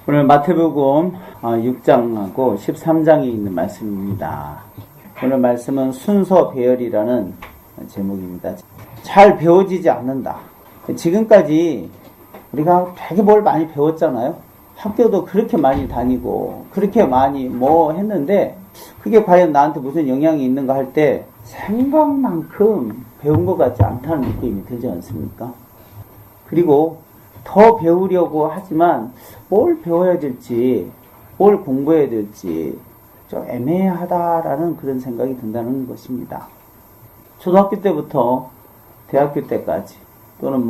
오늘 마태복음 6장하고 13장에 있는 말씀입니다. 오늘 말씀은 순서 배열이라는 제목입니다. 잘 배워지지 않는다. 지금까지 우리가 되게 뭘 많이 배웠잖아요. 학교도 그렇게 많이 다니고 그렇게 많이 했는데 그게 과연 나한테 무슨 영향이 있는가 할 때 생각만큼 배운 것 같지 않다는 느낌이 들지 않습니까? 그리고 더 배우려고 하지만 뭘 배워야 될지, 뭘 공부해야 될지 좀 애매하다라는 그런 생각이 든다는 것입니다. 초등학교 때부터 대학교 때까지 또는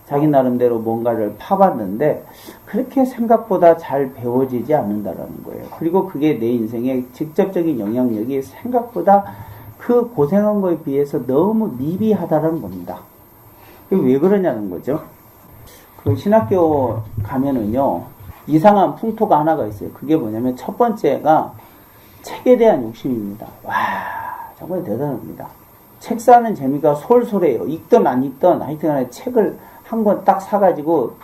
자기 나름대로 뭔가를 파봤는데 그렇게 생각보다 잘 배워지지 않는다라는 거예요. 그리고 그게 내 인생에 직접적인 영향력이 생각보다 그 고생한 거에 비해서 너무 미비하다는 겁니다. 왜 그러냐는 거죠. 그 신학교 가면은요, 이상한 풍토가 하나가 있어요. 그게 뭐냐면 첫 번째가 책에 대한 욕심입니다. 와, 정말 대단합니다. 책 사는 재미가 솔솔해요. 읽던 안 읽던 하여튼 간에 책을 한 권 딱 사가지고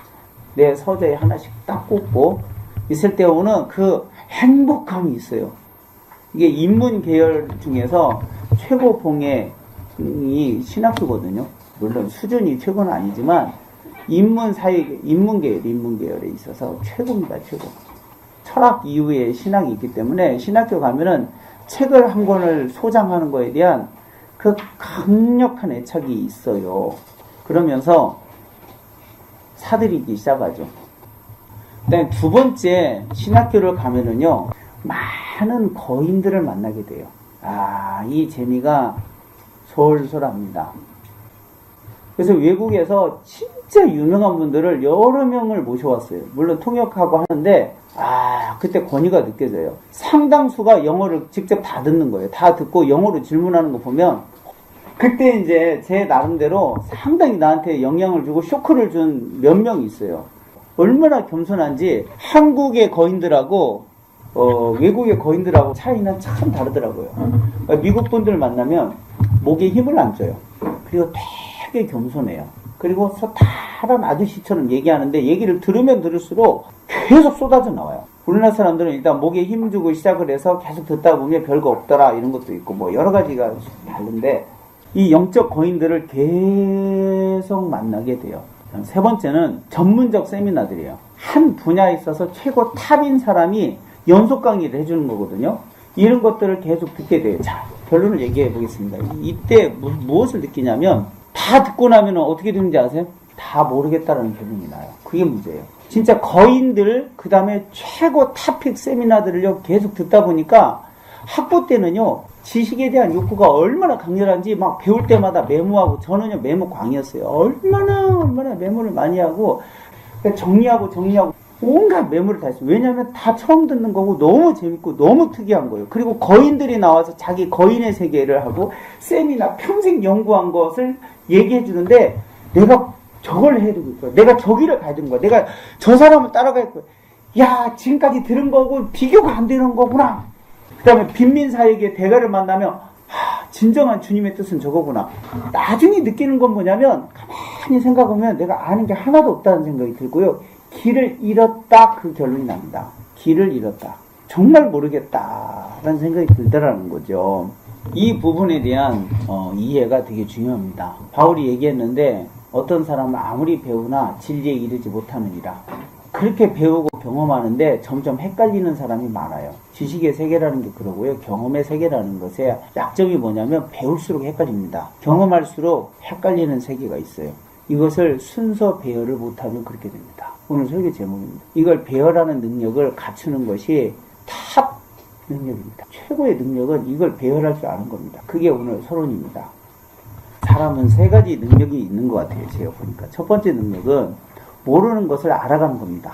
내 서재에 하나씩 딱 꽂고 있을 때 오는 그 행복감이 있어요. 이게 인문 계열 중에서 최고봉이 신학교거든요. 물론 수준이 최고는 아니지만 인문 계열에 있어서 최고입니다, 최고. 철학 이후에 신학이 있기 때문에 신학교 가면은 책을 한 권을 소장하는 거에 대한 그 강력한 애착이 있어요. 그러면서 사들이기 시작하죠. 그다음에 두 번째, 신학교를 가면은요, 많은 거인들을 만나게 돼요. 이 재미가 솔솔합니다. 그래서 외국에서 진짜 유명한 분들을 여러 명을 모셔왔어요. 물론 통역하고 하는데, 그때 권위가 느껴져요. 상당수가 영어를 직접 다 듣는 거예요. 다 듣고 영어로 질문하는 거 보면, 그때 이제 제 나름대로 상당히 나한테 영향을 주고 쇼크를 준 몇 명이 있어요. 얼마나 겸손한지 한국의 거인들하고 외국의 거인들하고 차이는 참 다르더라고요. 미국 분들 만나면 목에 힘을 안 줘요. 그리고 되게 겸손해요. 그리고 서탈한 아저씨처럼 얘기하는데 얘기를 들으면 들을수록 계속 쏟아져 나와요. 우리나라 사람들은 일단 목에 힘 주고 시작을 해서 계속 듣다 보면 별거 없더라 이런 것도 있고 여러 가지가 다른데 이 영적 거인들을 계속 만나게 돼요. 세 번째는 전문적 세미나들이에요. 한 분야에 있어서 최고 탑인 사람이 연속 강의를 해주는 거거든요. 이런 것들을 계속 듣게 돼요. 자, 결론을 얘기해 보겠습니다. 이때 무엇을 느끼냐면 다 듣고 나면 어떻게 되는지 아세요? 다 모르겠다라는 결론이 나요. 그게 문제예요. 진짜 거인들, 그 다음에 최고 탑픽 세미나들을요 계속 듣다 보니까 학부 때는요 지식에 대한 욕구가 얼마나 강렬한지 막 배울 때마다 메모하고, 저는요 메모광이었어요. 얼마나 메모를 많이 하고 정리하고 온갖 메모를 다 했어요. 왜냐하면 다 처음 듣는 거고 너무 재밌고 너무 특이한 거예요. 그리고 거인들이 나와서 자기 거인의 세계를 하고 세미나 평생 연구한 것을 얘기해 주는데 내가 저걸 해야 되고 있고요. 내가 저기를 가야 되는 거야. 내가 저 사람을 따라갈 거야. 야, 지금까지 들은 거고 비교가 안 되는 거구나. 그 다음에 빈민사에게 대가를 만나면 진정한 주님의 뜻은 저거구나. 나중에 느끼는 건 뭐냐면 가만히 생각하면 내가 아는 게 하나도 없다는 생각이 들고요. 길을 잃었다, 그 결론이 납니다. 길을 잃었다. 정말 모르겠다라는 생각이 들더라는 거죠. 이 부분에 대한 이해가 되게 중요합니다. 바울이 얘기했는데 어떤 사람은 아무리 배우나 진리에 이르지 못하느니라. 그렇게 배우고 경험하는데 점점 헷갈리는 사람이 많아요. 지식의 세계라는 게 그러고요. 경험의 세계라는 것의 약점이 뭐냐면 배울수록 헷갈립니다. 경험할수록 헷갈리는 세계가 있어요. 이것을 순서 배열을 못하면 그렇게 됩니다. 오늘 설교 제목입니다. 이걸 배열하는 능력을 갖추는 것이 탑 능력입니다. 최고의 능력은 이걸 배열할 줄 아는 겁니다. 그게 오늘 서론입니다. 사람은 세 가지 능력이 있는 것 같아요. 제가 보니까. 첫 번째 능력은 모르는 것을 알아가는 겁니다.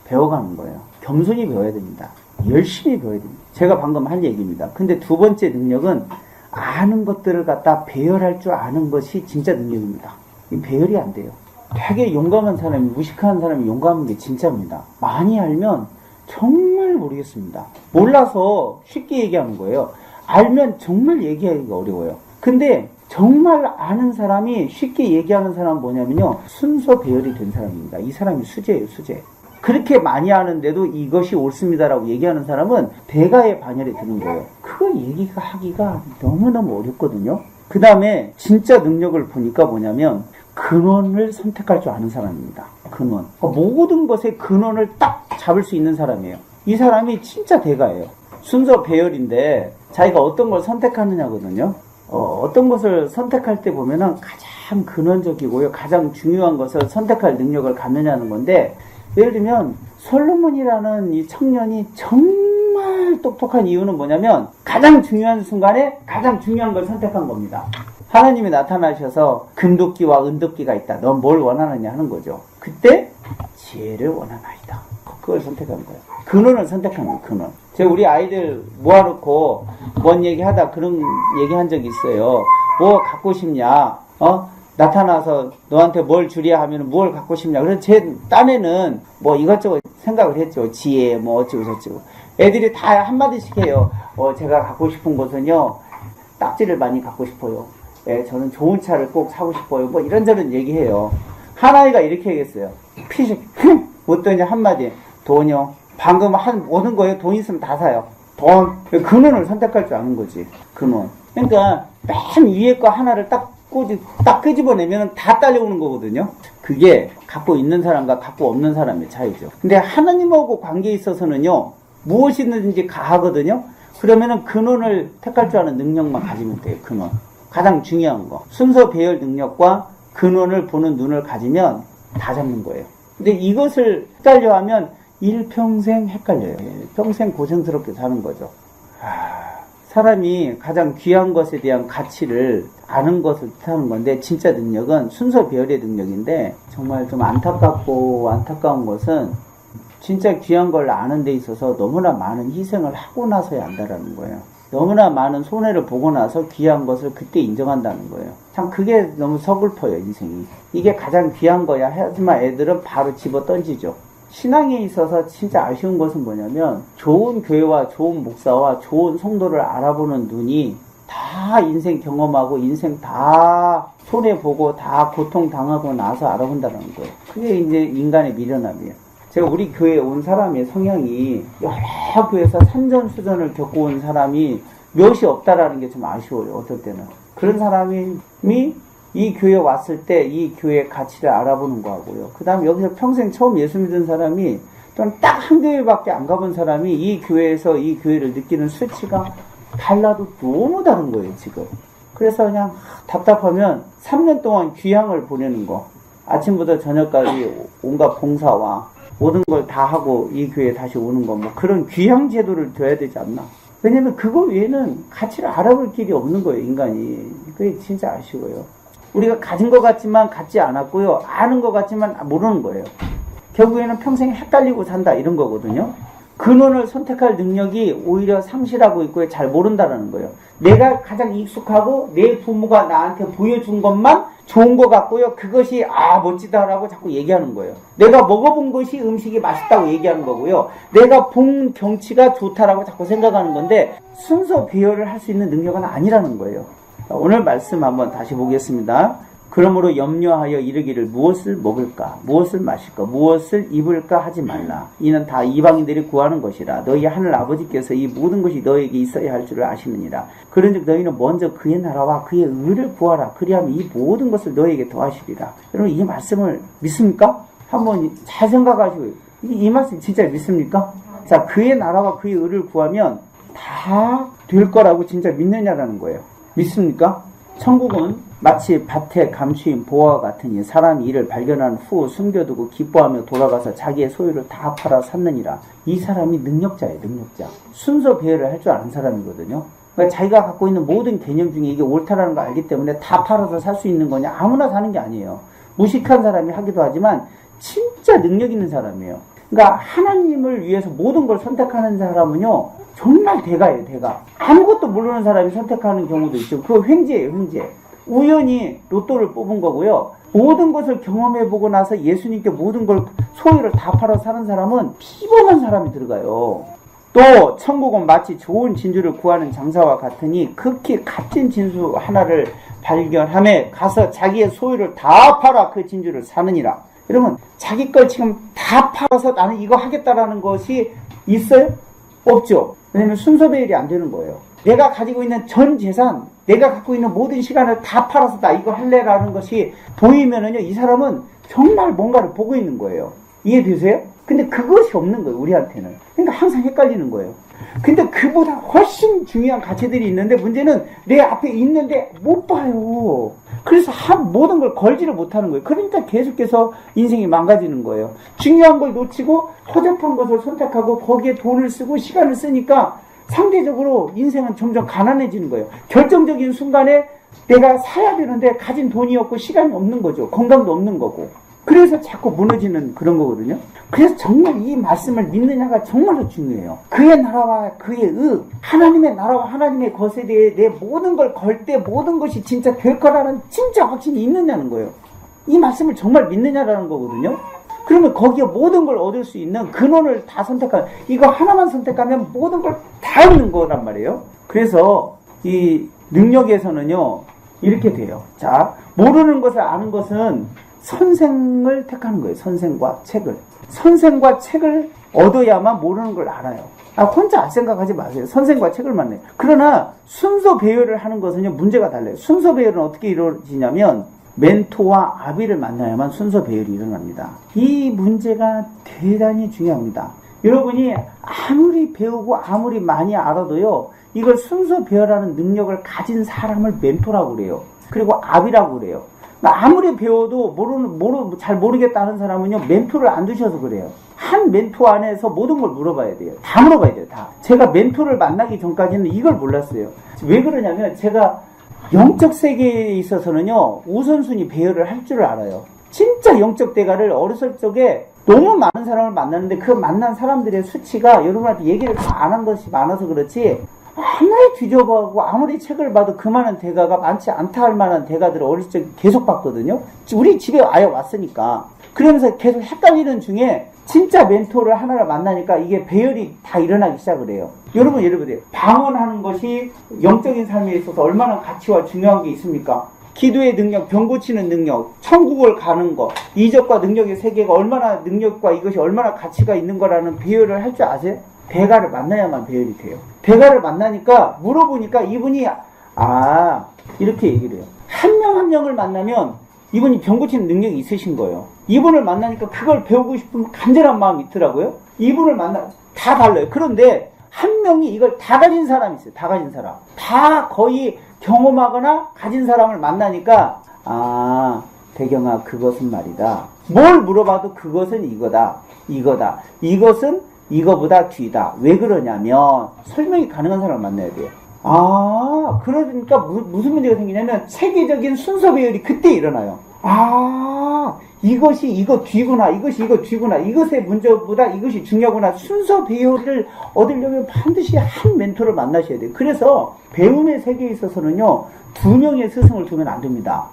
배워가는 거예요. 겸손히 배워야 됩니다. 열심히 배워야 됩니다. 제가 방금 한 얘기입니다. 근데 두 번째 능력은 아는 것들을 갖다 배열할 줄 아는 것이 진짜 능력입니다. 이 배열이 안 돼요. 되게 용감한 사람이, 무식한 사람이 용감한 게 진짜입니다. 많이 알면 정말 모르겠습니다. 몰라서 쉽게 얘기하는 거예요. 알면 정말 얘기하기가 어려워요. 근데 정말 아는 사람이 쉽게 얘기하는 사람은 뭐냐면요, 순서 배열이 된 사람입니다. 이 사람이 수재예요, 수재. 그렇게 많이 하는데도 이것이 옳습니다라고 얘기하는 사람은 대가의 반열에 드는 거예요. 그거 얘기가 하기가 너무너무 어렵거든요. 그 다음에 진짜 능력을 보니까 뭐냐면 근원을 선택할 줄 아는 사람입니다. 근원. 모든 것의 근원을 딱 잡을 수 있는 사람이에요. 이 사람이 진짜 대가예요. 순서 배열인데 자기가 어떤 걸 선택하느냐거든요. 어떤 것을 선택할 때 보면은 가장 근원적이고요. 가장 중요한 것을 선택할 능력을 갖느냐는 건데, 예를 들면 솔로몬이라는 이 청년이 정말 똑똑한 이유는 뭐냐면 가장 중요한 순간에 가장 중요한 걸 선택한 겁니다. 하나님이 나타나셔서 금도끼와 은도끼가 있다. 넌 뭘 원하느냐 하는 거죠. 그때 지혜를 원하나이다. 그걸 선택한 거예요. 근원을 선택한 거예요. 근원. 제가 우리 아이들 모아놓고 뭔 얘기하다 그런 얘기한 적이 있어요. 뭐 갖고 싶냐? 나타나서 너한테 뭘 주랴 하면 뭘 갖고 싶냐? 그래서 제 딴에는 뭐 이것저것 생각을 했죠. 지혜 뭐 어쩌고 저쩌고. 애들이 다 한마디씩 해요. 제가 갖고 싶은 것은요, 딱지를 많이 갖고 싶어요. 저는 좋은 차를 꼭 사고 싶어요. 뭐 이런저런 얘기해요. 하나이가 이렇게 얘기했어요. 피식 못더니 한마디. 돈이요. 방금 오는 거예요. 돈 있으면 다 사요. 돈. 근원을 선택할 줄 아는 거지. 근원. 그러니까 맨 위에 거 하나를 딱 끄집어내면 다 딸려오는 거거든요. 그게 갖고 있는 사람과 갖고 없는 사람의 차이죠. 근데 하나님하고 관계에 있어서는요, 무엇이든지 가하거든요. 그러면은 근원을 택할 줄 아는 능력만 가지면 돼요. 근원. 가장 중요한 거. 순서 배열 능력과 근원을 보는 눈을 가지면 다 잡는 거예요. 근데 이것을 헷갈려 하면 일평생 헷갈려요. 평생 고생스럽게 사는 거죠. 사람이 가장 귀한 것에 대한 가치를 아는 것을 뜻하는 건데, 진짜 능력은 순서 배열의 능력인데, 정말 좀 안타까운 것은 진짜 귀한 걸 아는 데 있어서 너무나 많은 희생을 하고 나서야 안다라는 거예요. 너무나 많은 손해를 보고 나서 귀한 것을 그때 인정한다는 거예요. 참 그게 너무 서글퍼요, 인생이. 이게 가장 귀한 거야. 하지만 애들은 바로 집어 던지죠. 신앙에 있어서 진짜 아쉬운 것은 뭐냐면, 좋은 교회와 좋은 목사와 좋은 성도를 알아보는 눈이 다 인생 경험하고 인생 다 손해보고 다 고통당하고 나서 알아본다는 거예요. 그게 이제 인간의 미련함이에요. 제가 우리 교회에 온 사람의 성향이 여러 교회에서 산전수전을 겪고 온 사람이 몇이 없다라는 게 좀 아쉬워요. 어떨 때는. 그런 사람이 이 교회에 왔을 때 이 교회의 가치를 알아보는 거하고요. 그 다음에 여기서 평생 처음 예수 믿은 사람이 또는 딱 한 교회밖에 안 가본 사람이 이 교회에서 이 교회를 느끼는 수치가 달라도 너무 다른 거예요, 지금. 그래서 그냥 답답하면 3년 동안 귀향을 보내는 거. 아침부터 저녁까지 온갖 봉사와 모든 걸 다 하고 이 교회에 다시 오는 거, 뭐 그런 귀향 제도를 둬야 되지 않나. 왜냐면 그거 외에는 가치를 알아볼 길이 없는 거예요, 인간이. 그게 진짜 아쉬워요. 우리가 가진 것 같지만 갖지 않았고요. 아는 것 같지만 모르는 거예요. 결국에는 평생 헷갈리고 산다, 이런 거거든요. 근원을 선택할 능력이 오히려 상실하고 있고요. 잘 모른다라는 거예요. 내가 가장 익숙하고 내 부모가 나한테 보여준 것만 좋은 것 같고요. 그것이 멋지다라고 자꾸 얘기하는 거예요. 내가 먹어본 것이 음식이 맛있다고 얘기하는 거고요. 내가 본 경치가 좋다라고 자꾸 생각하는 건데, 순서 배열을 할 수 있는 능력은 아니라는 거예요. 오늘 말씀 한번 다시 보겠습니다. 그러므로 염려하여 이르기를 무엇을 먹을까, 무엇을 마실까, 무엇을 입을까 하지 말라. 이는 다 이방인들이 구하는 것이라. 너희 하늘 아버지께서 이 모든 것이 너에게 있어야 할 줄을 아시느니라. 그런즉 너희는 먼저 그의 나라와 그의 의를 구하라. 그리하면 이 모든 것을 너에게 더하시리라. 여러분, 이 말씀을 믿습니까? 한번 잘 생각하시고, 이 말씀 진짜 믿습니까? 자, 그의 나라와 그의 의를 구하면 다 될 거라고 진짜 믿느냐라는 거예요. 믿습니까? 천국은 마치 밭에 감추인 보화와 같으니 사람이 이를 발견한 후 숨겨두고 기뻐하며 돌아가서 자기의 소유를 다 팔아 샀느니라. 이 사람이 능력자예요, 능력자. 순서 배열을 할 줄 아는 사람이거든요. 그러니까 자기가 갖고 있는 모든 개념 중에 이게 옳다라는 걸 알기 때문에 다 팔아서 살 수 있는 거냐? 아무나 사는 게 아니에요. 무식한 사람이 하기도 하지만 진짜 능력 있는 사람이에요. 그러니까 하나님을 위해서 모든 걸 선택하는 사람은요, 정말 대가예요, 대가. 아무것도 모르는 사람이 선택하는 경우도 있죠. 그거 횡재예요, 횡재. 우연히 로또를 뽑은 거고요. 모든 것을 경험해보고 나서 예수님께 모든 걸, 소유를 다 팔아 사는 사람은 피범한 사람이 들어가요. 또 천국은 마치 좋은 진주를 구하는 장사와 같으니 극히 값진 진주 하나를 발견함에 가서 자기의 소유를 다 팔아 그 진주를 사느니라. 여러분, 자기 걸 지금 다 팔아서 나는 이거 하겠다라는 것이 있어요? 없죠. 왜냐면 순서 배열이 안 되는 거예요. 내가 가지고 있는 전 재산, 내가 갖고 있는 모든 시간을 다 팔아서 나 이거 할래라는 것이 보이면은요, 이 사람은 정말 뭔가를 보고 있는 거예요. 이해되세요? 근데 그것이 없는 거예요, 우리한테는. 그러니까 항상 헷갈리는 거예요. 근데 그보다 훨씬 중요한 가치들이 있는데 문제는 내 앞에 있는데 못 봐요. 그래서 모든 걸 걸지를 못하는 거예요. 그러니까 계속해서 인생이 망가지는 거예요. 중요한 걸 놓치고 허접한 것을 선택하고 거기에 돈을 쓰고 시간을 쓰니까 상대적으로 인생은 점점 가난해지는 거예요. 결정적인 순간에 내가 사야 되는데 가진 돈이 없고 시간이 없는 거죠. 건강도 없는 거고. 그래서 자꾸 무너지는 그런 거거든요. 그래서 정말 이 말씀을 믿느냐가 정말로 중요해요. 그의 나라와 그의 하나님의 나라와 하나님의 것에 대해 내 모든 걸 걸 때 모든 것이 진짜 될 거라는 진짜 확신이 있느냐는 거예요. 이 말씀을 정말 믿느냐라는 거거든요. 그러면 거기에 모든 걸 얻을 수 있는 근원을 다 선택하면, 이거 하나만 선택하면 모든 걸 다 얻는 거란 말이에요. 그래서 이 능력에서는요, 이렇게 돼요. 자, 모르는 것을 아는 것은 선생을 택하는 거예요. 선생과 책을. 선생과 책을 얻어야만 모르는 걸 알아요. 혼자 알 생각하지 마세요. 선생과 책을 만나요. 그러나 순서 배열을 하는 것은요, 문제가 달라요. 순서 배열은 어떻게 이루어지냐면 멘토와 아비를 만나야만 순서 배열이 일어납니다. 이 문제가 대단히 중요합니다. 여러분이 아무리 배우고 아무리 많이 알아도요, 이걸 순서 배열하는 능력을 가진 사람을 멘토라고 그래요. 그리고 아비라고 그래요. 아무리 배워도 잘 모르겠다는 사람은요, 멘토를 안 두셔서 그래요. 한 멘토 안에서 모든 걸 물어봐야 돼요. 다 물어봐야 돼요, 다. 제가 멘토를 만나기 전까지는 이걸 몰랐어요. 왜 그러냐면, 제가 영적 세계에 있어서는요, 우선순위 배열을 할 줄 알아요. 진짜 영적 대가를 어렸을 적에 너무 많은 사람을 만났는데 그 만난 사람들의 수치가 여러분한테 얘기를 다 안 한 것이 많아서 그렇지, 아무리 뒤져보고 아무리 책을 봐도 그 많은 대가가 많지 않다 할 만한 대가들을 어릴 적에 계속 봤거든요. 우리 집에 아예 왔으니까. 그러면서 계속 헷갈리는 중에 진짜 멘토를 하나를 만나니까 이게 배열이 다 일어나기 시작을 해요. 여러분 예를 들어요. 방언하는 것이 영적인 삶에 있어서 얼마나 가치와 중요한 게 있습니까? 기도의 능력, 병 고치는 능력, 천국을 가는 것, 이적과 능력의 세계가 얼마나 능력과 이것이 얼마나 가치가 있는 거라는 배열을 할 줄 아세요? 대가를 만나야만 배열이 돼요. 대가를 만나니까 물어보니까 이분이 이렇게 얘기를 해요. 한 명 한 명을 만나면 이분이 병 고치는 능력이 있으신 거예요. 이분을 만나니까 그걸 배우고 싶은 간절한 마음이 있더라고요. 이분을 다 달라요. 그런데 한 명이 이걸 다 가진 사람이 있어요. 다 가진 사람. 다 거의 경험하거나 가진 사람을 만나니까 대경아, 그것은 말이다. 뭘 물어봐도 그것은 이거다. 이것은 이거보다 뒤다. 왜 그러냐면 설명이 가능한 사람을 만나야 돼요. 그러니까 무슨 문제가 생기냐면 세계적인 순서 배열이 그때 일어나요. 이것이 이거 뒤구나. 이것의 문제보다 이것이 중요하구나. 순서 배열을 얻으려면 반드시 한 멘토를 만나셔야 돼요. 그래서 배움의 세계에 있어서는요, 2명의 스승을 두면 안 됩니다.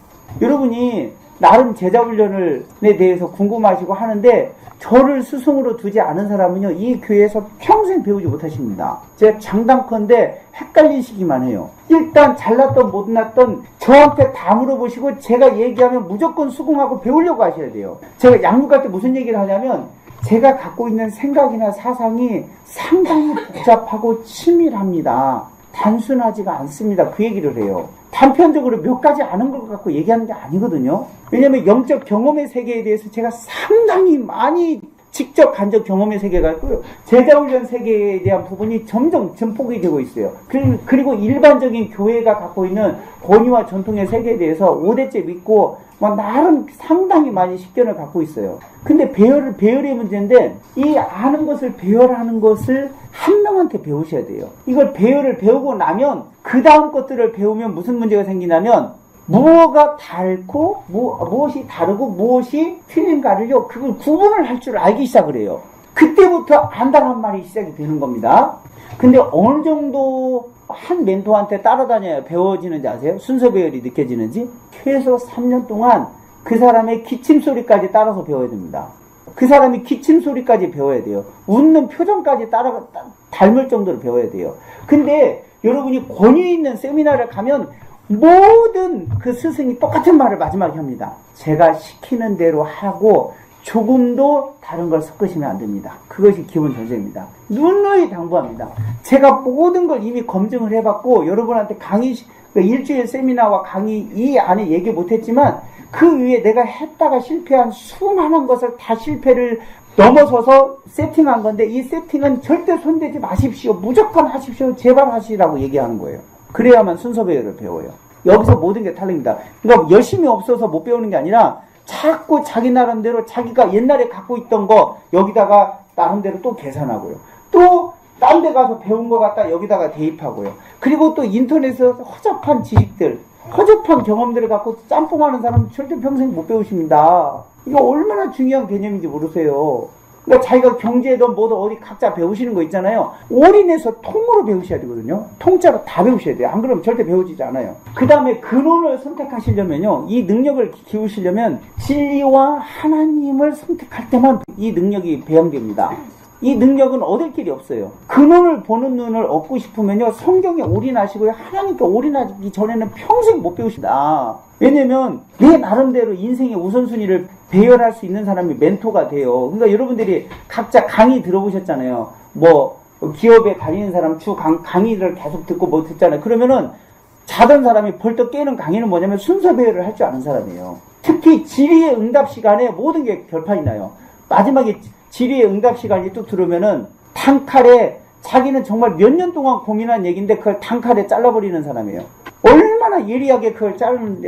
여러분이 나름 제자훈련에 대해서 궁금하시고 하는데 저를 스승으로 두지 않은 사람은요, 이 교회에서 평생 배우지 못하십니다. 제가 장담컨대 헷갈리시기만 해요. 일단 잘났던 못났던 저한테 다 물어보시고 제가 얘기하면 무조건 수긍하고 배우려고 하셔야 돼요. 제가 양육할 때 무슨 얘기를 하냐면, 제가 갖고 있는 생각이나 사상이 상당히 복잡하고 치밀합니다. 단순하지가 않습니다. 그 얘기를 해요. 단편적으로 몇 가지 아는 걸 갖고 얘기하는 게 아니거든요. 왜냐면 영적 경험의 세계에 대해서 제가 상당히 많이 직접 간접 경험의 세계가 있고요. 제자훈련 세계에 대한 부분이 점점 증폭이 되고 있어요. 그리고 일반적인 교회가 갖고 있는 권위와 전통의 세계에 대해서 5대째 믿고 나름 상당히 많이 식견을 갖고 있어요. 근데 배열의 문제인데, 이 아는 것을 배열하는 것을 한 명한테 배우셔야 돼요. 이걸 배열을 배우고 나면 그 다음 것들을 배우면 무슨 문제가 생기냐면, 무엇이 다르고 무엇이 틀린가를요, 그걸 구분을 할 줄 알기 시작을 해요. 그때부터 안다란 말이 시작이 되는 겁니다. 근데 어느 정도 한 멘토한테 따라다녀야 배워지는지 아세요? 순서 배열이 느껴지는지? 최소 3년 동안 그 사람의 기침소리까지 따라서 배워야 됩니다. 그 사람이 기침소리까지 배워야 돼요. 웃는 표정까지 닮을 정도로 배워야 돼요. 근데 여러분이 권위 있는 세미나를 가면 모든 그 스승이 똑같은 말을 마지막에 합니다. 제가 시키는 대로 하고 조금도 다른 걸 섞으시면 안 됩니다. 그것이 기본 전제입니다. 누누이 당부합니다. 제가 모든 걸 이미 검증을 해봤고 여러분한테 강의 일주일 세미나와 강의 이 안에 얘기 못했지만 그 위에 내가 했다가 실패한 수많은 것을 다 실패를 넘어서서 세팅한 건데 이 세팅은 절대 손대지 마십시오. 무조건 하십시오. 제발 하시라고 얘기하는 거예요. 그래야만 순서 배열을 배워요. 여기서 모든 게 탈립니다. 그러니까 열심히 없어서 못 배우는 게 아니라 자꾸 자기 나름대로 자기가 옛날에 갖고 있던 거 여기다가 나름대로 또 계산하고요. 또 딴 데 가서 배운 거 갖다 여기다가 대입하고요. 그리고 또 인터넷에서 허접한 지식들, 허접한 경험들을 갖고 짬뽕하는 사람은 절대 평생 못 배우십니다. 이거 얼마나 중요한 개념인지 모르세요. 그러니까 자기가 경제든 뭐든 어디 각자 배우시는 거 있잖아요. 올인해서 통으로 배우셔야 되거든요. 통짜로 다 배우셔야 돼요. 안 그러면 절대 배우지지 않아요. 그 다음에 근원을 선택하시려면요. 이 능력을 키우시려면 진리와 하나님을 선택할 때만 이 능력이 배양됩니다. 이 능력은 얻을 길이 없어요. 근원을 보는 눈을 얻고 싶으면요. 성경에 올인하시고요. 하나님께 올인하기 전에는 평생 못 배우신다. 왜냐면 내 나름대로 인생의 우선순위를 배열할 수 있는 사람이 멘토가 돼요. 그러니까 여러분들이 각자 강의 들어보셨잖아요. 뭐 기업에 다니는 사람 강의를 계속 듣고 뭐 듣잖아요. 그러면은 자던 사람이 벌떡 깨는 강의는 뭐냐면 순서 배열을 할 줄 아는 사람이에요. 특히 질의의 응답 시간에 모든 게 결판이 나요. 마지막에 질의의 응답 시간이 뚝 들어오면은 단칼에 자기는 정말 몇 년 동안 고민한 얘기인데 그걸 단칼에 잘라버리는 사람이에요. 얼마나 예리하게 그걸 자른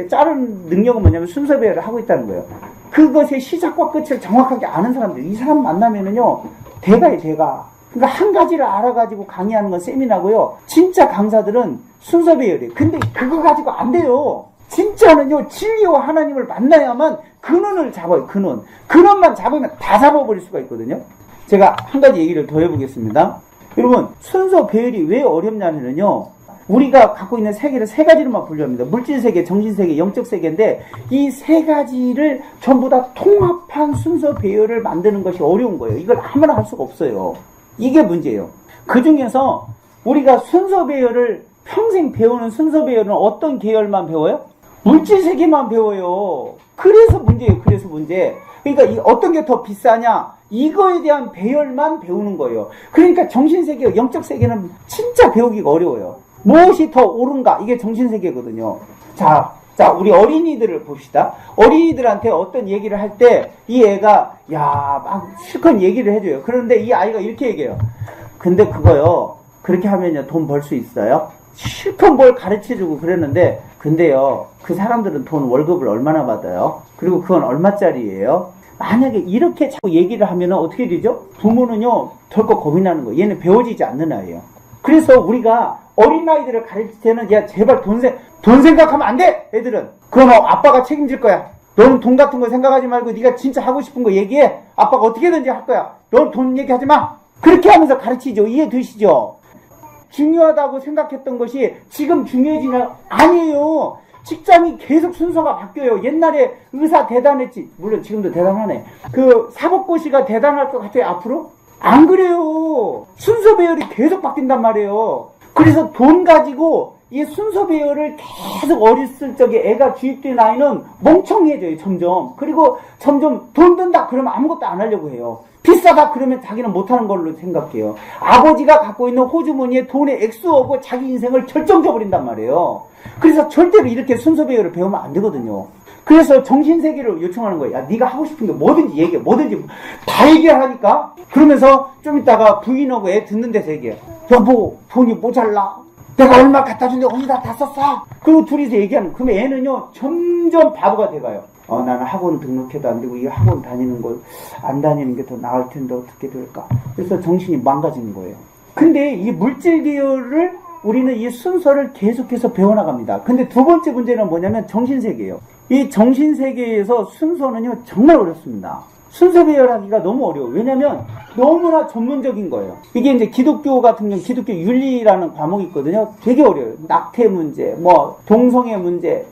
능력은 뭐냐면 순서 배열을 하고 있다는 거예요. 그것의 시작과 끝을 정확하게 아는 사람들. 이 사람 만나면은요, 대가예요, 대가. 그러니까 한 가지를 알아가지고 강의하는 건 세미나고요. 진짜 강사들은 순서 배열이에요. 근데 그거 가지고 안 돼요. 진짜는요, 진리와 하나님을 만나야만 근원을 잡아요, 근원. 근원만 잡으면 다 잡아버릴 수가 있거든요. 제가 한 가지 얘기를 더 해보겠습니다. 여러분, 순서 배열이 왜 어렵냐면요, 우리가 갖고 있는 세계를 세 가지로만 분류합니다. 물질세계, 정신세계, 영적세계인데 이 세 가지를 전부 다 통합한 순서 배열을 만드는 것이 어려운 거예요. 이걸 아무나 할 수가 없어요. 이게 문제예요. 그 중에서 우리가 순서 배열을 평생 배우는 순서 배열은 어떤 계열만 배워요? 물질세계만 배워요. 그래서 문제예요. 그래서 문제. 그러니까 어떤 게 더 비싸냐? 이거에 대한 배열만 배우는 거예요. 그러니까 정신세계, 영적세계는 진짜 배우기가 어려워요. 무엇이 더 옳은가? 이게 정신세계거든요. 자, 우리 어린이들을 봅시다. 어린이들한테 어떤 얘기를 할 때 이 애가 막 실컷 얘기를 해줘요. 그런데 이 아이가 이렇게 얘기해요. 근데 그거요, 그렇게 하면요 돈 벌 수 있어요? 실컷 뭘 가르쳐주고 그랬는데 근데요, 그 사람들은 돈 월급을 얼마나 받아요? 그리고 그건 얼마짜리예요? 만약에 이렇게 자꾸 얘기를 하면은 어떻게 되죠? 부모는요 덜컥 고민하는 거예요. 얘는 배워지지 않는 아이예요. 그래서 우리가 어린아이들을 가르칠 때는 야 제발 돈 생각하면 안 돼! 애들은. 그건 아빠가 책임질 거야. 너는 돈 같은 거 생각하지 말고 네가 진짜 하고 싶은 거 얘기해. 아빠가 어떻게든지 할 거야. 넌 돈 얘기하지 마. 그렇게 하면서 가르치죠. 이해되시죠? 중요하다고 생각했던 것이 지금 중요해지냐? 아니에요. 직장이 계속 순서가 바뀌어요. 옛날에 의사 대단했지. 물론 지금도 대단하네. 그 사법고시가 대단할 것 같아요. 앞으로? 안 그래요. 순서 배열이 계속 바뀐단 말이에요. 그래서 돈 가지고 이 순서 배열을 계속 어렸을 적에 애가 주입된 아이는 멍청해져요. 점점. 그리고 점점 돈 든다 그러면 아무것도 안 하려고 해요. 비싸다 그러면 자기는 못하는 걸로 생각해요. 아버지가 갖고 있는 호주머니에 돈의 액수하고 자기 인생을 결정져버린단 말이에요. 그래서 절대로 이렇게 순서 배열을 배우면 안 되거든요. 그래서 정신세계를 요청하는 거예요. 야, 네가 하고 싶은 게 뭐든지 얘기해. 뭐든지 다 얘기하라니까? 그러면서 좀 이따가 부인하고 애 듣는 데서 얘기해. 여보, 돈이 모자라. 내가 얼마 갖다 준데 어디다 다 썼어? 그리고 둘이서 얘기하는 거예요. 그러면 애는요, 점점 바보가 돼가요. 나는 학원 등록해도 안 되고 이 학원 다니는 걸 안 다니는 게 더 나을 텐데 어떻게 될까? 그래서 정신이 망가지는 거예요. 근데 이 물질 계열을 우리는 이 순서를 계속해서 배워나갑니다. 근데 두 번째 문제는 뭐냐면 정신세계예요. 이 정신세계에서 순서는요 정말 어렵습니다. 순서 배열하기가 너무 어려워요. 왜냐면 너무나 전문적인 거예요. 이게 이제 기독교 같은 경우 기독교 윤리라는 과목이 있거든요. 되게 어려워요. 낙태 문제, 동성애 문제,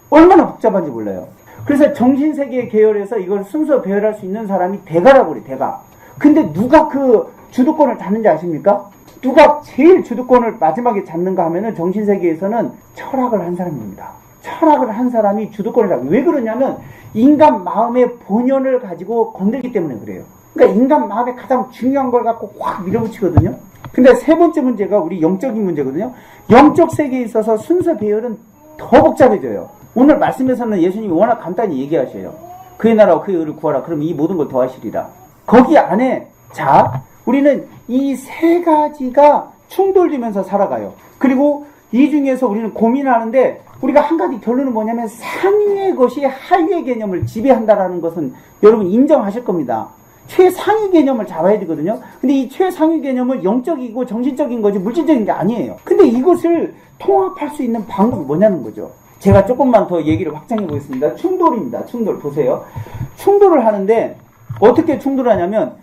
얼마나 복잡한지 몰라요. 그래서 정신세계 계열에서 이걸 순서 배열할 수 있는 사람이 대가라고 그래요. 대가. 근데 누가 그 주도권을 잡는지 아십니까? 누가 제일 주도권을 마지막에 잡는가 하면은 정신세계에서는 철학을 한 사람입니다. 철학을 한 사람이 주도권을 잡고, 왜 그러냐면 인간 마음의 본연을 가지고 건들기 때문에 그래요. 그러니까 인간 마음에 가장 중요한 걸 갖고 확 밀어붙이거든요. 근데 세 번째 문제가 우리 영적인 문제거든요. 영적 세계에 있어서 순서 배열은 더 복잡해져요. 오늘 말씀에서는 예수님이 워낙 간단히 얘기하셔요. 그의 나라와 그의 의를 구하라. 그러면 이 모든 걸 더하시리라. 거기 안에 자, 우리는 이 세 가지가 충돌되면서 살아가요. 그리고 이 중에서 우리는 고민하는데 우리가 한 가지 결론은 뭐냐면 상위의 것이 하위의 개념을 지배한다라는 것은 여러분 인정하실 겁니다. 최상위 개념을 잡아야 되거든요. 근데 이 최상위 개념은 영적이고 정신적인 거지 물질적인 게 아니에요. 근데 이것을 통합할 수 있는 방법이 뭐냐는 거죠. 제가 조금만 더 얘기를 확장해 보겠습니다. 충돌입니다. 충돌 보세요. 충돌을 하는데 어떻게 충돌하냐면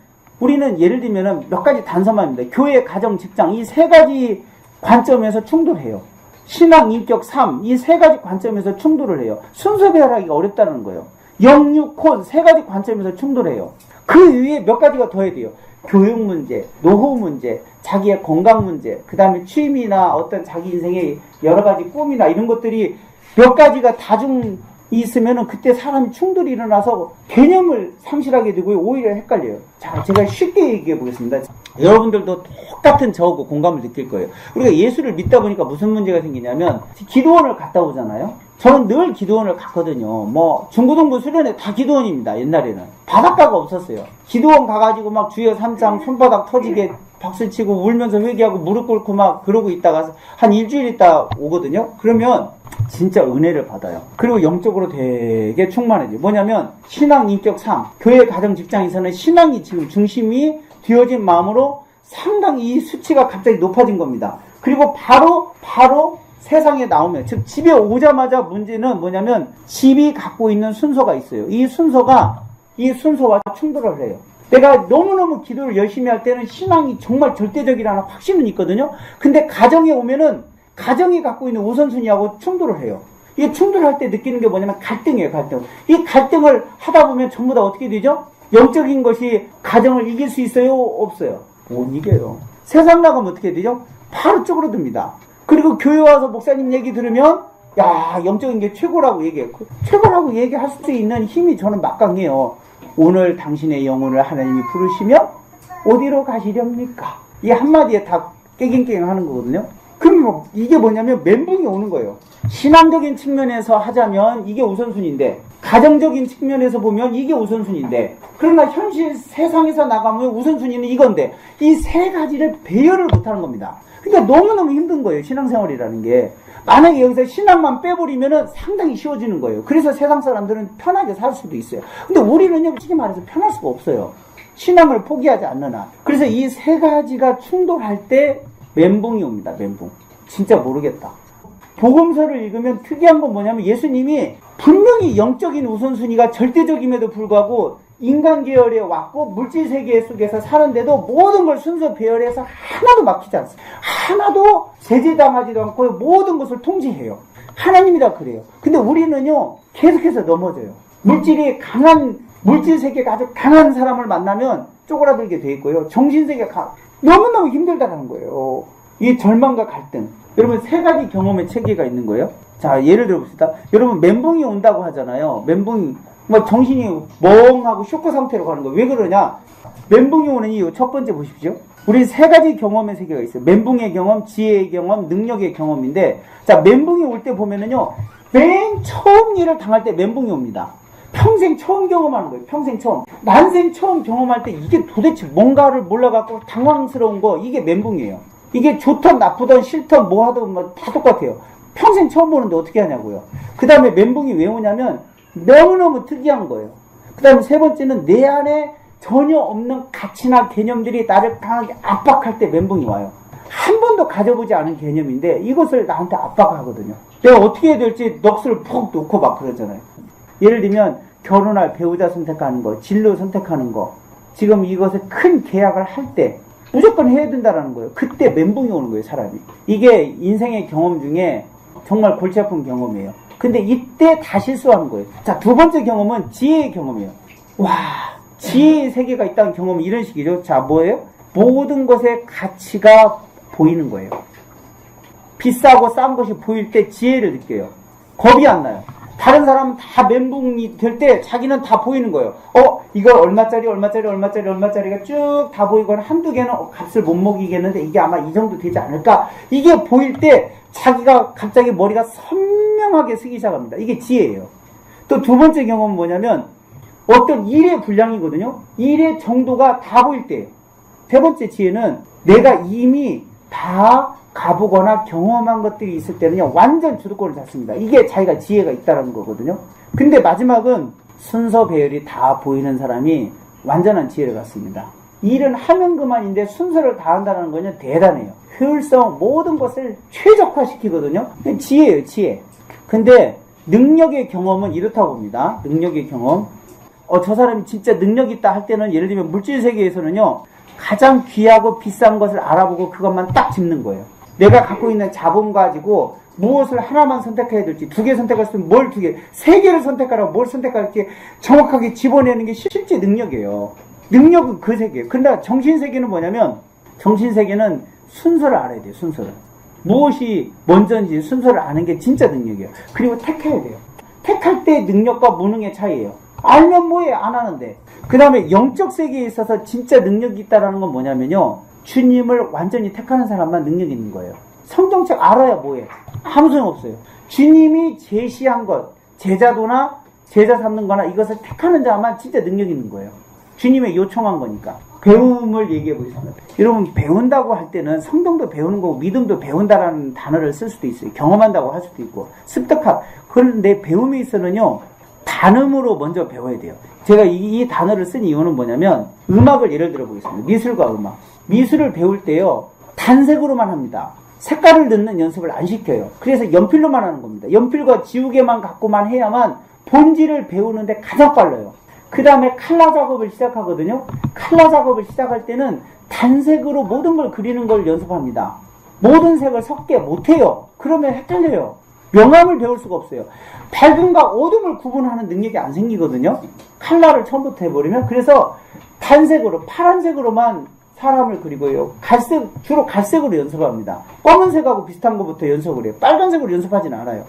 우리는 예를 들면 몇 가지 단서만입니다. 교회, 가정, 직장 이 세 가지 관점에서 충돌해요. 신앙, 인격, 삶 이 세 가지 관점에서 충돌을 해요. 순서 배열하기가 어렵다는 거예요. 영육, 혼 세 가지 관점에서 충돌해요. 그 위에 몇 가지가 더 해야 돼요. 교육 문제, 노후 문제, 자기의 건강 문제, 그 다음에 취미나 어떤 자기 인생의 여러 가지 꿈이나 이런 것들이 몇 가지가 다중 있으면은 그때 사람이 충돌이 일어나서 개념을 상실하게 되고 오히려 헷갈려요. 자, 제가 쉽게 얘기해 보겠습니다. 여러분들도 똑같은 저하고 공감을 느낄 거예요. 우리가 예수를 믿다 보니까 무슨 문제가 생기냐면 기도원을 갔다 오잖아요. 저는 늘 기도원을 갔거든요. 뭐 중고등부 수련회 다 기도원입니다. 옛날에는 바닷가가 없었어요. 기도원 가가지고 막 주여 삼창 손바닥 터지게 박수치고 울면서 회개하고 무릎 꿇고 막 그러고 있다가 한 일주일 있다 오거든요. 그러면 진짜 은혜를 받아요. 그리고 영적으로 되게 충만해져요. 뭐냐면 신앙, 인격, 삶, 교회, 가정, 직장에서는 신앙이 지금 중심이 되어진 마음으로 상당히 이 수치가 갑자기 높아진 겁니다. 그리고 바로 세상에 나오면, 즉 집에 오자마자 문제는 뭐냐면 집이 갖고 있는 순서가 있어요. 이 순서와 충돌을 해요. 내가 너무너무 기도를 열심히 할 때는 신앙이 정말 절대적이라는 확신은 있거든요. 근데 가정에 오면은 가정이 갖고 있는 우선순위하고 충돌을 해요. 이 충돌할 때 느끼는 게 뭐냐면 갈등이에요, 갈등. 이 갈등을 하다 보면 전부 다 어떻게 되죠? 영적인 것이 가정을 이길 수 있어요? 없어요? 못 이겨요. 세상 나가면 어떻게 되죠? 바로 쪼그러듭니다. 그리고 교회 와서 목사님 얘기 들으면 야, 영적인 게 최고라고 얘기해요. 최고라고 얘기할 수 있는 힘이 저는 막강해요. 오늘 당신의 영혼을 하나님이 부르시면 어디로 가시렵니까? 이 한마디에 다 깨갱깨갱 하는 거거든요. 그럼 이게 뭐냐면 멘붕이 오는 거예요. 신앙적인 측면에서 하자면 이게 우선순위인데, 가정적인 측면에서 보면 이게 우선순위인데, 그러나 현실 세상에서 나가면 우선순위는 이건데, 이 세 가지를 배열을 못하는 겁니다. 그러니까 너무너무 힘든 거예요, 신앙생활이라는 게. 만약에 여기서 신앙만 빼버리면 상당히 쉬워지는 거예요. 그래서 세상 사람들은 편하게 살 수도 있어요. 근데 우리는요, 솔직히 말해서 편할 수가 없어요. 신앙을 포기하지 않는 한. 그래서 이 세 가지가 충돌할 때 멘붕이 옵니다. 멘붕. 진짜 모르겠다. 복음서를 읽으면 특이한 건 뭐냐면 예수님이 분명히 영적인 우선순위가 절대적임에도 불구하고 인간 계열에 왔고 물질 세계 속에서 사는데도 모든 걸 순서 배열해서 하나도 막히지 않습니다. 하나도 제재당하지도 않고 모든 것을 통제해요. 하나님이 다 그래요. 근데 우리는요, 계속해서 넘어져요. 물질 세계가 아주 강한 사람을 만나면 쪼그라들게 돼 있고요. 정신세계가 너무너무 힘들다는 거예요. 이 절망과 갈등. 여러분, 세 가지 경험의 체계가 있는 거예요. 자, 예를 들어봅시다. 여러분, 멘붕이 온다고 하잖아요. 멘붕이, 정신이 멍하고 쇼크 상태로 가는 거예요. 왜 그러냐? 멘붕이 오는 이유, 첫 번째 보십시오. 우리 세 가지 경험의 세계가 있어요. 멘붕의 경험, 지혜의 경험, 능력의 경험인데, 자, 멘붕이 올 때 보면은요, 맨 처음 일을 당할 때 멘붕이 옵니다. 평생 처음 경험하는 거예요. 평생 처음. 난생 처음 경험할 때 이게 도대체 뭔가를 몰라갖고 당황스러운 거, 이게 멘붕이에요. 이게 좋든 나쁘든 싫든 뭐 하든 다 똑같아요. 평생 처음 보는데 어떻게 하냐고요. 그 다음에 멘붕이 왜 오냐면 너무너무 특이한 거예요. 그 다음에 세 번째는 내 안에 전혀 없는 가치나 개념들이 나를 강하게 압박할 때 멘붕이 와요. 한 번도 가져보지 않은 개념인데 이것을 나한테 압박하거든요. 내가 어떻게 해야 될지 넋을 푹 놓고 막 그러잖아요. 예를 들면 결혼할 배우자 선택하는 거, 진로 선택하는 거, 지금 이것을 큰 계약을 할 때 무조건 해야 된다라는 거예요. 그때 멘붕이 오는 거예요, 사람이. 이게 인생의 경험 중에 정말 골치 아픈 경험이에요. 근데 이때 다 실수하는 거예요. 자, 두 번째 경험은 지혜의 경험이에요. 와, 지혜의 세계가 있다는 경험은 이런 식이죠. 자, 뭐예요? 모든 것의 가치가 보이는 거예요. 비싸고 싼 것이 보일 때 지혜를 느껴요. 겁이 안 나요. 다른 사람은 다 멘붕이 될 때 자기는 다 보이는 거예요. 이거 얼마짜리가 쭉 다 보이거나 한두 개는 값을 못 먹이겠는데 이게 아마 이 정도 되지 않을까? 이게 보일 때 자기가 갑자기 머리가 선명하게 쓰기 시작합니다. 이게 지혜예요. 또 두 번째 경험은 뭐냐면 어떤 일의 분량이거든요. 일의 정도가 다 보일 때예요. 세 번째 지혜는 내가 이미 다 가보거나 경험한 것들이 있을 때는요, 완전 주도권을 잡습니다. 이게 자기가 지혜가 있다라는 거거든요. 근데 마지막은 순서 배열이 다 보이는 사람이 완전한 지혜를 갖습니다. 일은 하면 그만인데 순서를 다 한다는 거는 대단해요. 효율성, 모든 것을 최적화시키거든요. 지혜예요, 지혜. 근데 능력의 경험은 이렇다고 봅니다. 능력의 경험. 저 사람이 진짜 능력이 있다 할 때는 예를 들면 물질 세계에서는요, 가장 귀하고 비싼 것을 알아보고 그것만 딱 짚는 거예요. 내가 갖고 있는 자본 가지고 무엇을 하나만 선택해야 될지, 두 개 선택했으면 뭘 두 개, 세 개를 선택하라고 뭘 선택할지 정확하게 집어내는 게 실제 능력이에요. 능력은 그 세계예요. 근데 정신세계는 뭐냐면, 정신세계는 순서를 알아야 돼요, 순서를. 무엇이 먼저인지 순서를 아는 게 진짜 능력이에요. 그리고 택해야 돼요. 택할 때 능력과 무능의 차이예요. 알면 뭐해, 안 하는데. 그 다음에 영적 세계에 있어서 진짜 능력이 있다는 건 뭐냐면요, 주님을 완전히 택하는 사람만 능력이 있는 거예요. 성경책 알아야 뭐해, 아무 소용없어요. 주님이 제시한 것, 제자도나 제자 삼는 거나 이것을 택하는 자만 진짜 능력이 있는 거예요. 주님의 요청한 거니까. 배움을 얘기해 보겠습니다. 여러분, 배운다고 할 때는 성경도 배우는 거고 믿음도 배운다라는 단어를 쓸 수도 있어요. 경험한다고 할 수도 있고 습득학. 그런데 배움에 있어서는요, 단음으로 먼저 배워야 돼요. 제가 이 단어를 쓴 이유는 뭐냐면, 음악을 예를 들어 보겠습니다. 미술과 음악. 미술을 배울 때요, 단색으로만 합니다. 색깔을 넣는 연습을 안 시켜요. 그래서 연필로만 하는 겁니다. 연필과 지우개만 갖고만 해야만 본질을 배우는데 가장 빨라요. 그 다음에 칼라 작업을 시작하거든요. 칼라 작업을 시작할 때는 단색으로 모든 걸 그리는 걸 연습합니다. 모든 색을 섞게 못해요. 그러면 헷갈려요. 명암을 배울 수가 없어요. 밝음과 어둠을 구분하는 능력이 안 생기거든요. 칼라를 처음부터 해버리면. 그래서 단색으로, 파란색으로만 사람을 그리고요, 주로 갈색으로 연습합니다. 검은색하고 비슷한 것부터 연습을 해요. 빨간색으로 연습하진 않아요.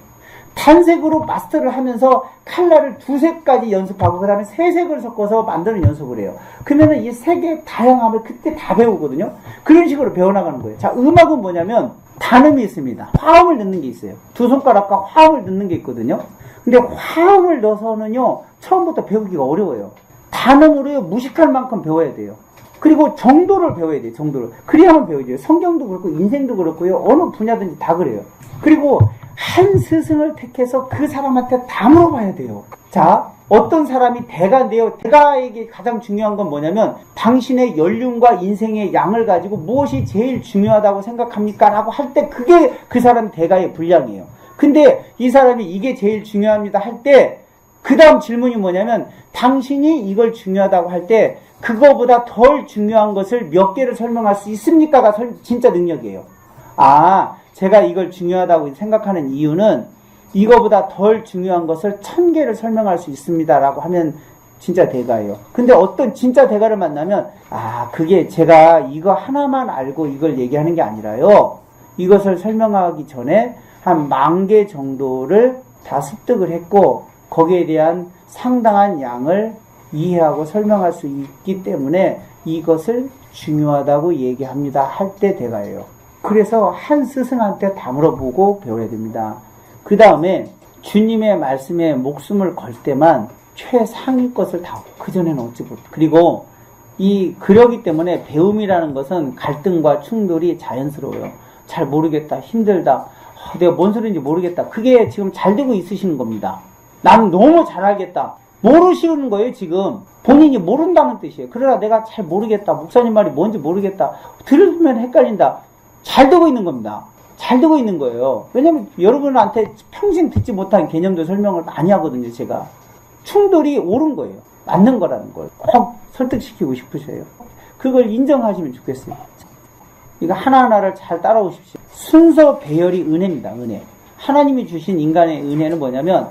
단색으로 마스터를 하면서 칼라를 2색까지 연습하고 그 다음에 3색을 섞어서 만드는 연습을 해요. 그러면은 이 색의 다양함을 그때 다 배우거든요. 그런 식으로 배워나가는 거예요. 자, 음악은 뭐냐면 단음이 있습니다. 화음을 넣는 게 있어요. 두 손가락과 화음을 넣는 게 있거든요. 근데 화음을 넣어서는요, 처음부터 배우기가 어려워요. 단음으로 무식할 만큼 배워야 돼요. 그리고 정도를 배워야 돼요, 정도를. 그래야만 배워야 돼요. 성경도 그렇고 인생도 그렇고요, 어느 분야든지 다 그래요. 그리고 한 스승을 택해서 그 사람한테 다 물어봐야 돼요. 자, 어떤 사람이 대가인데요. 대가에게 가장 중요한 건 뭐냐면, 당신의 연륜과 인생의 양을 가지고 무엇이 제일 중요하다고 생각합니까? 라고 할 때 그게 그 사람 대가의 분량이에요. 근데 이 사람이 이게 제일 중요합니다 할 때, 그 다음 질문이 뭐냐면, 당신이 이걸 중요하다고 할 때 그거보다 덜 중요한 것을 몇 개를 설명할 수 있습니까가 진짜 능력이에요. 제가 이걸 중요하다고 생각하는 이유는 이거보다 덜 중요한 것을 1000개를 설명할 수 있습니다 라고 하면 진짜 대가예요. 근데 어떤 진짜 대가를 만나면, 그게 제가 이거 하나만 알고 이걸 얘기하는 게 아니라요, 이것을 설명하기 전에 한 10,000개 정도를 다 습득을 했고 거기에 대한 상당한 양을 이해하고 설명할 수 있기 때문에 이것을 중요하다고 얘기합니다 할 때 대가예요. 그래서 한 스승한테 다 물어보고 배워야 됩니다. 그 다음에 주님의 말씀에 목숨을 걸 때만 최상위 것을 다, 그전에는 어찌 못. 그리고 그러기 때문에 배움이라는 것은 갈등과 충돌이 자연스러워요. 잘 모르겠다, 힘들다, 내가 뭔 소리인지 모르겠다. 그게 지금 잘 되고 있으시는 겁니다. 나는 너무 잘 알겠다. 모르시는 거예요, 지금. 본인이 모른다는 뜻이에요. 그러나 내가 잘 모르겠다. 목사님 말이 뭔지 모르겠다. 들으면 헷갈린다. 잘 되고 있는 겁니다. 잘 되고 있는 거예요. 왜냐면 여러분한테 평생 듣지 못한 개념도 설명을 많이 하거든요, 제가. 충돌이 옳은 거예요. 맞는 거라는 걸 꼭 설득시키고 싶으셔요. 그걸 인정하시면 좋겠어요. 이거 하나하나를 잘 따라오십시오. 순서 배열이 은혜입니다, 은혜. 하나님이 주신 인간의 은혜는 뭐냐면,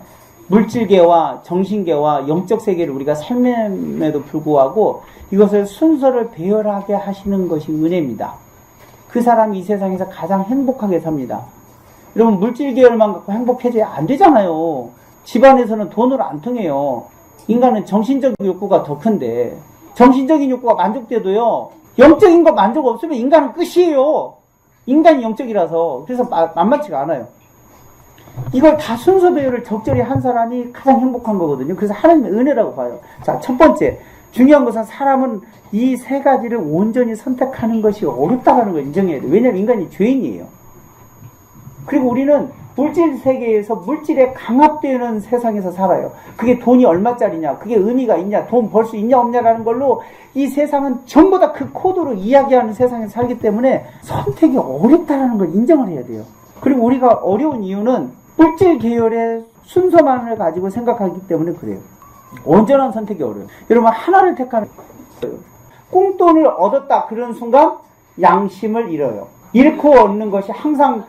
물질계와 정신계와 영적 세계를 우리가 삶에도 불구하고 이것을 순서를 배열하게 하시는 것이 은혜입니다. 그 사람이 이 세상에서 가장 행복하게 삽니다. 여러분 물질 계열만 갖고 행복해져야 안 되잖아요. 집안에서는 돈으로 안 통해요. 인간은 정신적 욕구가 더 큰데 정신적인 욕구가 만족돼도요. 영적인 거 만족 없으면 인간은 끝이에요. 인간이 영적이라서. 그래서 만만치가 않아요. 이걸 다 순서 배열을 적절히 한 사람이 가장 행복한 거거든요. 그래서 하나님의 은혜라고 봐요. 자, 첫 번째. 중요한 것은 사람은 이 세 가지를 온전히 선택하는 것이 어렵다는 걸 인정해야 돼요. 왜냐하면 인간이 죄인이에요. 그리고 우리는 물질 세계에서 물질에 강압되는 세상에서 살아요. 그게 돈이 얼마짜리냐, 그게 의미가 있냐, 돈 벌 수 있냐 없냐라는 걸로 이 세상은 전부 다 그 코드로 이야기하는 세상에서 살기 때문에 선택이 어렵다는 걸 인정을 해야 돼요. 그리고 우리가 어려운 이유는 물질 계열의 순서만을 가지고 생각하기 때문에 그래요. 온전한 선택이 어려워요. 여러분 하나를 택하는 거예요. 꽁돈을 얻었다 그런 순간 양심을 잃어요. 잃고 얻는 것이 항상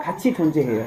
같이 존재해요.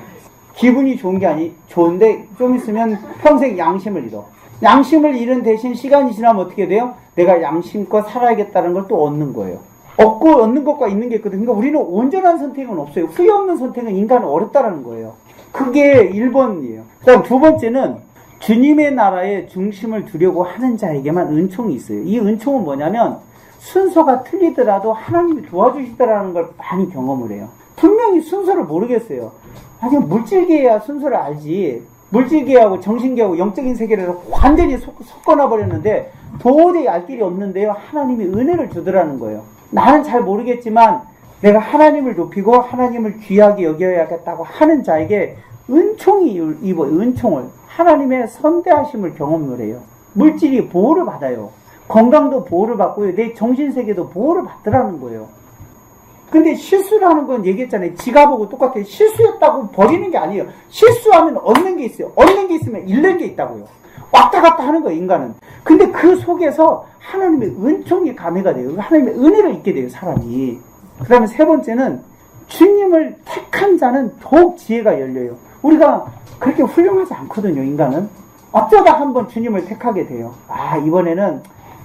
기분이 좋은 게 좋은데 좀 있으면 평생 양심을 잃어. 양심을 잃은 대신 시간이 지나면 어떻게 돼요? 내가 양심껏 살아야겠다는 걸 또 얻는 거예요. 얻는 것과 있는 게 있거든요. 그러니까 우리는 온전한 선택은 없어요. 후회 없는 선택은 인간은 어렵다는 거예요. 그게 1번이에요. 그 다음 두 번째는 주님의 나라의 중심을 두려고 하는 자에게만 은총이 있어요. 이 은총은 뭐냐면 순서가 틀리더라도 하나님이 도와주시더라는 걸 많이 경험을 해요. 분명히 순서를 모르겠어요. 아니 물질계야 순서를 알지. 물질계하고 정신계하고 영적인 세계를 완전히 섞어놔 버렸는데 도저히 알 길이 없는데요. 하나님이 은혜를 주더라는 거예요. 나는 잘 모르겠지만 내가 하나님을 높이고 하나님을 귀하게 여겨야겠다고 하는 자에게 은총이 입어요. 은총을. 하나님의 선대하심을 경험을 해요. 물질이 보호를 받아요. 건강도 보호를 받고요. 내 정신세계도 보호를 받더라는 거예요. 근데 실수라는 건 얘기했잖아요. 지갑하고 똑같아요. 실수했다고 버리는 게 아니에요. 실수하면 얻는 게 있어요. 얻는 게 있으면 잃는 게 있다고요. 왔다 갔다 하는 거예요, 인간은. 근데 그 속에서 하나님의 은총이 감회가 돼요. 하나님의 은혜를 잊게 돼요, 사람이. 그 다음에 세 번째는 주님을 택한 자는 더욱 지혜가 열려요. 우리가 그렇게 훌륭하지 않거든요, 인간은. 어쩌다 한번 주님을 택하게 돼요. 이번에는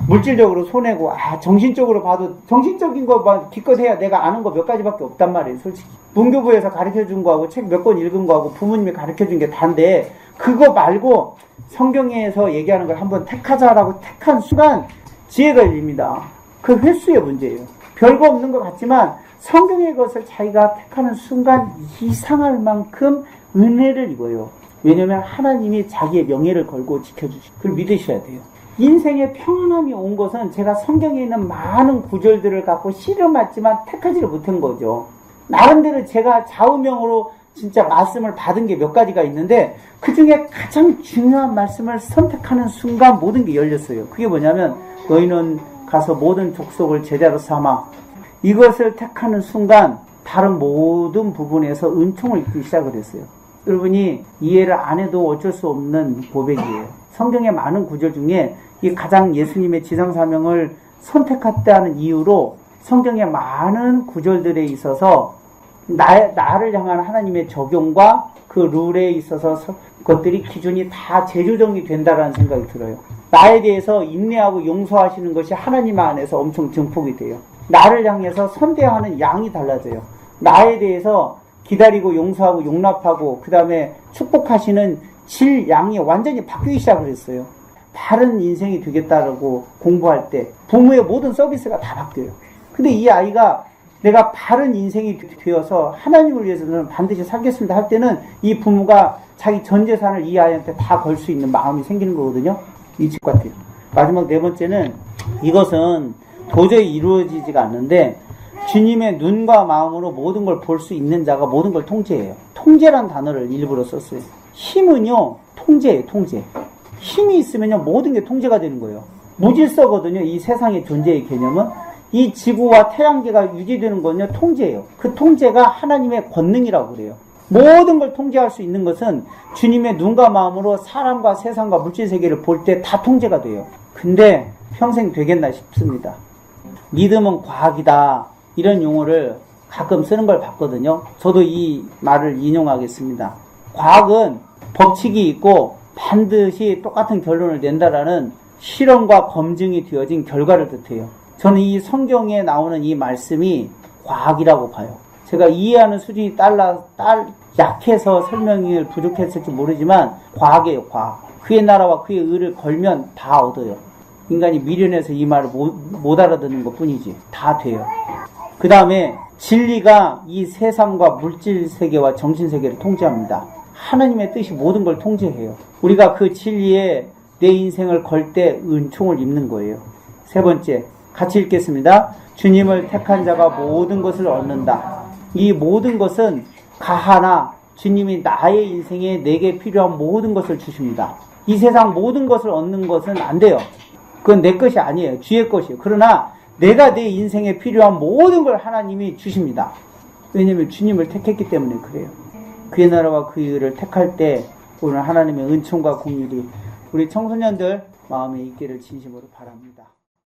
물질적으로 손해고, 정신적으로 봐도, 정신적인 거만 기껏 해야 내가 아는 거 몇 가지밖에 없단 말이에요, 솔직히. 문교부에서 가르쳐 준 거하고, 책 몇 권 읽은 거하고, 부모님이 가르쳐 준 게 다인데, 그거 말고, 성경에서 얘기하는 걸 한번 택하자라고 택한 순간, 지혜가 열립니다. 그 횟수의 문제예요. 별거 없는 것 같지만, 성경의 것을 자기가 택하는 순간, 이상할 만큼 은혜를 입어요. 왜냐면 하나님이 자기의 명예를 걸고 지켜주시고, 그걸 믿으셔야 돼요. 인생에 평안함이 온 것은 제가 성경에 있는 많은 구절들을 갖고 씨름했지만 택하지를 못한 거죠. 나름대로 제가 좌우명으로 진짜 말씀을 받은 게 몇 가지가 있는데 그 중에 가장 중요한 말씀을 선택하는 순간 모든 게 열렸어요. 그게 뭐냐면 너희는 가서 모든 족속을 제자로 삼아. 이것을 택하는 순간 다른 모든 부분에서 은총을 입기 시작을 했어요. 여러분이 이해를 안 해도 어쩔 수 없는 고백이에요. 성경의 많은 구절 중에 이 가장 예수님의 지상사명을 선택했다는 이유로 성경의 많은 구절들에 있어서 나를 향한 하나님의 적용과 그 룰에 있어서 그것들이 기준이 다 재조정이 된다라는 생각이 들어요. 나에 대해서 인내하고 용서하시는 것이 하나님 안에서 엄청 증폭이 돼요. 나를 향해서 선대하는 양이 달라져요. 나에 대해서 기다리고 용서하고 용납하고 그 다음에 축복하시는 질 양이 완전히 바뀌기 시작을 했어요. 다른 인생이 되겠다고 공부할 때 부모의 모든 서비스가 다 바뀌어요. 근데 이 아이가 내가 바른 인생이 되어서 하나님을 위해서는 반드시 살겠습니다 할 때는 이 부모가 자기 전 재산을 이 아이한테 다 걸 수 있는 마음이 생기는 거거든요. 이 집 같아요. 마지막 네 번째는 이것은 도저히 이루어지지가 않는데 주님의 눈과 마음으로 모든 걸 볼 수 있는 자가 모든 걸 통제해요. 통제란 단어를 일부러 썼어요. 힘은요, 통제예요, 통제. 힘이 있으면요, 모든 게 통제가 되는 거예요. 무질서거든요, 이 세상의 존재의 개념은. 이 지구와 태양계가 유지되는 건요, 통제예요. 그 통제가 하나님의 권능이라고 그래요. 모든 걸 통제할 수 있는 것은 주님의 눈과 마음으로 사람과 세상과 물질 세계를 볼 때 다 통제가 돼요. 근데 평생 되겠나 싶습니다. 믿음은 과학이다. 이런 용어를 가끔 쓰는 걸 봤거든요. 저도 이 말을 인용하겠습니다. 과학은 법칙이 있고 반드시 똑같은 결론을 낸다라는 실험과 검증이 되어진 결과를 뜻해요. 저는 이 성경에 나오는 이 말씀이 과학이라고 봐요. 제가 이해하는 수준이 약해서 설명이 부족했을지 모르지만 과학이에요, 과학. 그의 나라와 그의 의를 걸면 다 얻어요. 인간이 미련해서 이 말을 못 알아듣는 것 뿐이지. 다 돼요. 그 다음에 진리가 이 세상과 물질 세계와 정신 세계를 통제합니다. 하나님의 뜻이 모든 걸 통제해요. 우리가 그 진리에 내 인생을 걸 때 은총을 입는 거예요. 세 번째, 같이 읽겠습니다. 주님을 택한 자가 모든 것을 얻는다. 이 모든 것은 가하나 주님이 나의 인생에 내게 필요한 모든 것을 주십니다. 이 세상 모든 것을 얻는 것은 안 돼요. 그건 내 것이 아니에요. 주의 것이에요. 그러나 내가 내 인생에 필요한 모든 걸 하나님이 주십니다. 왜냐하면 주님을 택했기 때문에 그래요. 그의 나라와 그의 의를 택할 때 오늘 하나님의 은총과 공율이 우리 청소년들 마음에 있기를 진심으로 바랍니다.